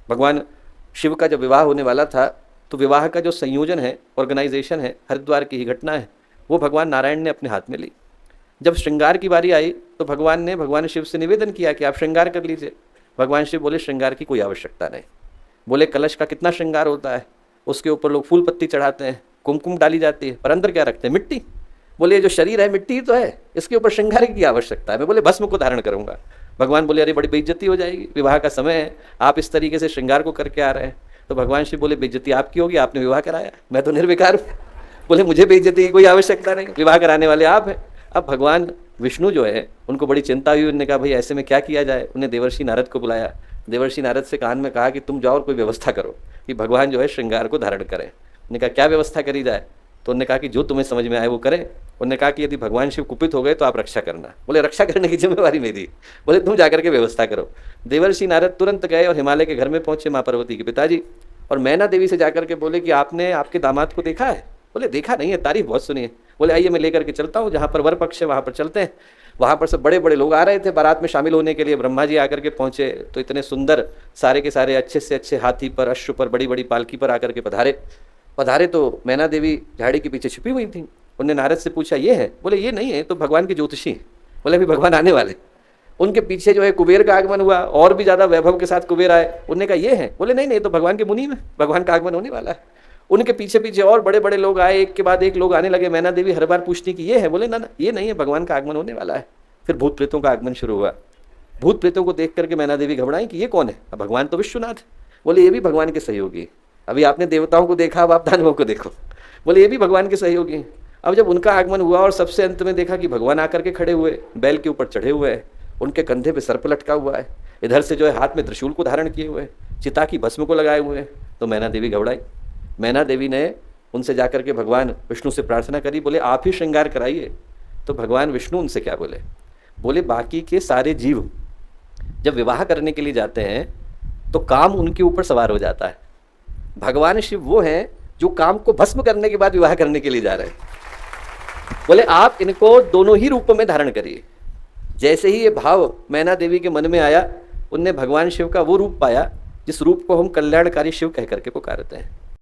भगवान शिव का जब विवाह होने वाला था तो विवाह का जो संयोजन है, ऑर्गेनाइजेशन है, हरिद्वार की ही घटना है, वो भगवान नारायण ने अपने हाथ में ली। जब श्रृंगार की बारी आई तो भगवान ने भगवान शिव से निवेदन किया कि आप श्रृंगार कर लीजिए। भगवान शिव बोले श्रृंगार की कोई आवश्यकता नहीं। बोले कलश का कितना श्रृंगार होता है, उसके ऊपर लोग फूल पत्ती चढ़ाते हैं, कुमकुम डाली जाती है, पर अंदर क्या रखते हैं? मिट्टी। बोले ये जो शरीर है मिट्टी ही तो है, इसके ऊपर श्रृंगार की आवश्यकता है। मैं बोले भस्म को धारण करूंगा। भगवान बोले अरे बड़ी बेइज्जती हो जाएगी, विवाह का समय है, आप इस तरीके से श्रृंगार को करके आ रहे हैं। तो भगवान शिव बोले बेइज्जती आपकी होगी, आपने विवाह कराया, मैं तो निर्विकार हूँ। बोले मुझे बेइज्जती की कोई आवश्यकता नहीं, विवाह कराने वाले आप हैं। अब भगवान विष्णु जो है उनको बड़ी चिंता हुई, उन्होंने कहा भाई ऐसे में क्या किया जाए। उन्हें देवर्षि नारद को बुलाया। देवर्षि नारद से कान में कहा कि तुम जाओ और कोई व्यवस्था करो कि भगवान जो है श्रृंगार को धारण करें। उन्होंने कहा क्या व्यवस्था करी जाए? तो उन्होंने कहा कि जो तुम्हें समझ में आए वो करें। उन्होंने कहा कि यदि भगवान शिव कुपित हो गए तो आप रक्षा करना। बोले रक्षा करने की जिम्मेवारी मेरी। बोले तुम जाकर के व्यवस्था करो। देवर्षि नारद तुरंत गए और हिमालय के घर में पहुंचे माँ पार्वती के पिताजी, और मैना देवी से जाकर के बोले कि आपने आपके दामाद को देखा है? बोले देखा नहीं है, तारीफ बहुत सुनी है। बोले आइए मैं लेकर के चलता हूँ, जहाँ पर वर पक्ष है वहाँ पर चलते हैं। वहाँ पर सब बड़े बड़े लोग आ रहे थे बारात में शामिल होने के लिए। ब्रह्मा जी आकर के पहुँचे तो इतने सुंदर सारे के सारे अच्छे से अच्छे हाथी पर, अश्व पर, बड़ी बड़ी पालकी पर आकर के पधारे तो मैना देवी झाड़ी के पीछे छुपी हुई थी। उनने नारद से पूछा ये है? बोले ये नहीं है, तो भगवान के ज्योतिषी। बोले अभी भगवान आने वाले। उनके पीछे जो है कुबेर का आगमन हुआ, और भी ज्यादा वैभव के साथ कुबेर आए। उन्होंने कहा ये है? बोले नहीं नहीं, तो भगवान के मुनि में भगवान का आगमन होने वाला है। उनके पीछे पीछे और बड़े बड़े लोग आए, एक के बाद एक लोग आने लगे। मैना देवी हर बार पूछती कि ये है? बोले ना ना ये नहीं है, भगवान का आगमन होने वाला है। फिर भूत प्रेतों का आगमन शुरू हुआ। भूत प्रेतों को देख करके मैना देवी घबराई कि ये कौन है? अब भगवान तो विश्वनाथ। बोले ये भी भगवान के सहयोगी। अभी आपने देवताओं को देखा, अब आप दानवों को देखो। बोले ये भी भगवान के सहयोगी। अब जब उनका आगमन हुआ और सबसे अंत में देखा कि भगवान आकर के खड़े हुए, बैल के ऊपर चढ़े हुए हैं, उनके कंधे पे सर्प लटका हुआ है, इधर से जो है हाथ में त्रिशूल को धारण किए हुए, चिता की भस्म को लगाए हुए हैं, तो मैना देवी घबराई। मैना देवी ने उनसे जाकर के भगवान विष्णु से प्रार्थना करी। बोले आप ही श्रृंगार कराइए। तो भगवान विष्णु उनसे क्या बोले? बोले बाकी के सारे जीव जब विवाह करने के लिए जाते हैं तो काम उनके ऊपर सवार हो जाता है। भगवान शिव वो हैं जो काम को भस्म करने के बाद विवाह करने के लिए जा रहे हैं। बोले आप इनको दोनों ही रूपों में धारण करिए। जैसे ही ये भाव मैना देवी के मन में आया, उनने भगवान शिव का वो रूप पाया जिस रूप को हम कल्याणकारी शिव कह करके पुकारते हैं।